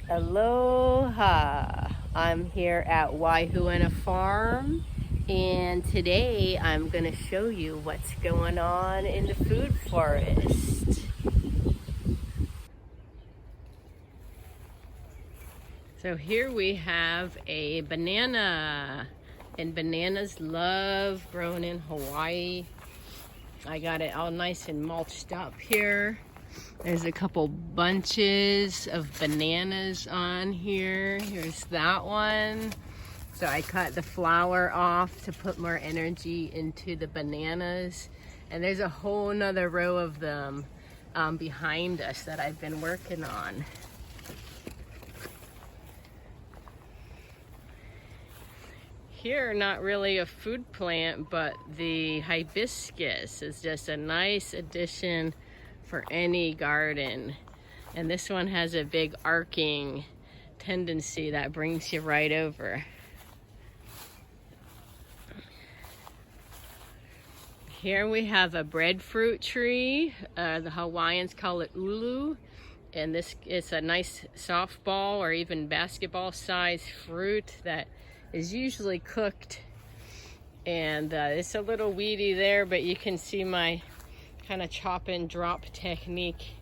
Aloha! I'm here at Waihuena Farm, and today I'm going to show you what's going on in the food forest. So here we have a banana, and bananas love growing in Hawaii. I got it all nice and mulched up here. There's a couple bunches of bananas on here. Here's that one. So I cut the flower off to put more energy into the bananas. And there's a whole nother row of them behind us that I've been working on. Here, not really a food plant, but the hibiscus is just a nice addition for any garden. And this one has a big arcing tendency that brings you right over. Here we have a breadfruit tree. The Hawaiians call it ulu. And this is a nice softball or even basketball size fruit that is usually cooked. And it's a little weedy there, but you can see my kind of chop and drop technique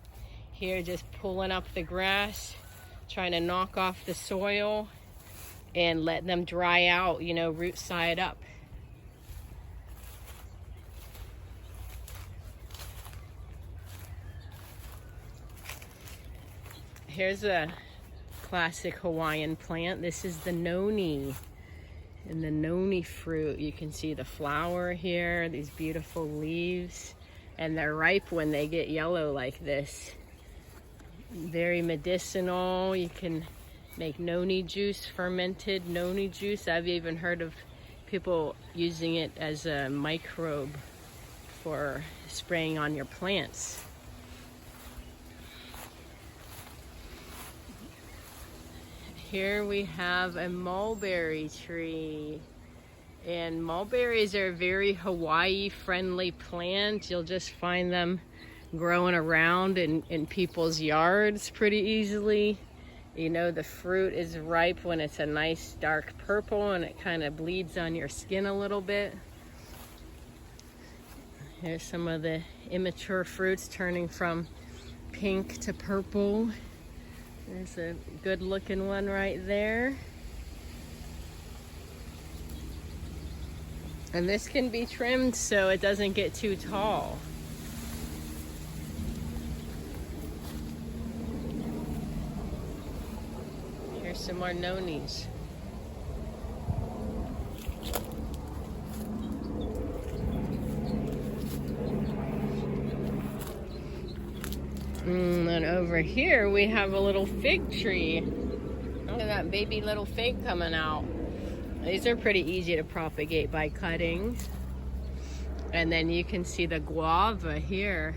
here, just pulling up the grass, trying to knock off the soil and let them dry out, you know, root side up. Here's a classic Hawaiian plant. This is the noni. And the noni fruit, you can see the flower here, these beautiful leaves, and they're ripe when they get yellow like this. Very medicinal. You can make noni juice, fermented noni juice. I've even heard of people using it as a microbe for spraying on your plants. Here we have a mulberry tree, and mulberries are a very Hawaii friendly plant. You'll just find them growing around in people's yards pretty easily. You know, the fruit is ripe when it's a nice dark purple and it kind of bleeds on your skin a little bit. Here's some of the immature fruits turning from pink to purple. There's a good looking one right there. And this can be trimmed so it doesn't get too tall. Here's some more nonis. And over here we have a little fig tree. Look at that baby little fig coming out. These are pretty easy to propagate by cutting. And then you can see the guava here.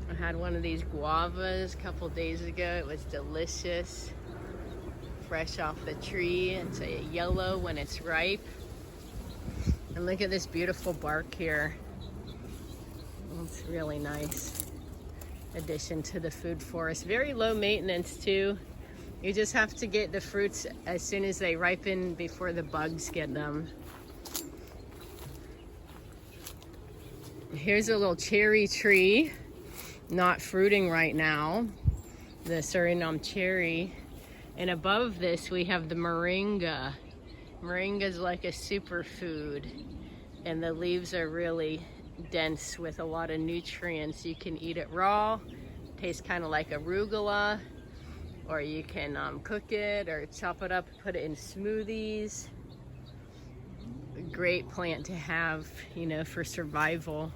I had one of these guavas a couple days ago. It was delicious. Fresh off the tree. It's a yellow when it's ripe. And look at this beautiful bark here. It's really nice addition to the food forest. Very low maintenance too. You just have to get the fruits as soon as they ripen before the bugs get them. Here's a little cherry tree, not fruiting right now, the Suriname cherry. And above this we have the moringa. Moringa is like a superfood, and the leaves are really dense with a lot of nutrients. You can eat it raw, tastes kind of like arugula, or you can cook it or chop it up, put it in smoothies. A great plant to have, you know, for survival.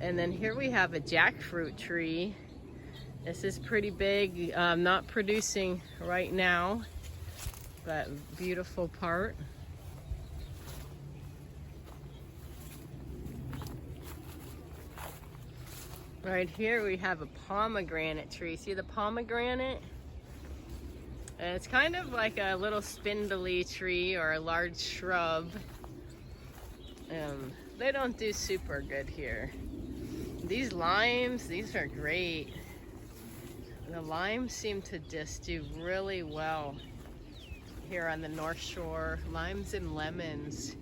And then here we have a jackfruit tree. This is pretty big, not producing right now, but beautiful part. Right here we have a pomegranate tree. See the pomegranate? And it's kind of like a little spindly tree or a large shrub. They don't do super good here. These limes, these are great. The limes seem to just do really well here on the North Shore. Limes and lemons.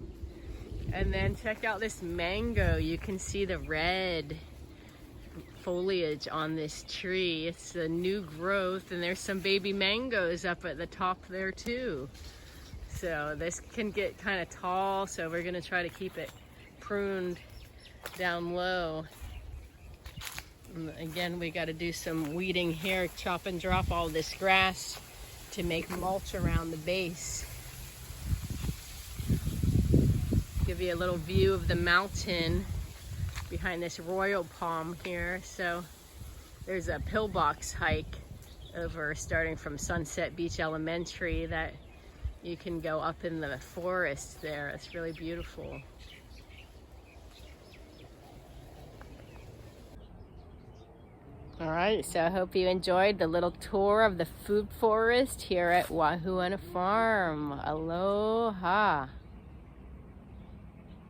And then check out this mango. You can see the red foliage on this tree. It's a new growth, and there's some baby mangoes up at the top there too. So this can get kind of tall, so we're gonna try to keep it pruned down low. And again, we got to do some weeding here, chop and drop all this grass to make mulch around the base. Give you a little view of the mountain behind this royal palm here. So there's a pillbox hike over starting from Sunset Beach Elementary that you can go up in the forest there. It's really beautiful. All right, so I hope you enjoyed the little tour of the food forest here at Waihuena Farm. Aloha.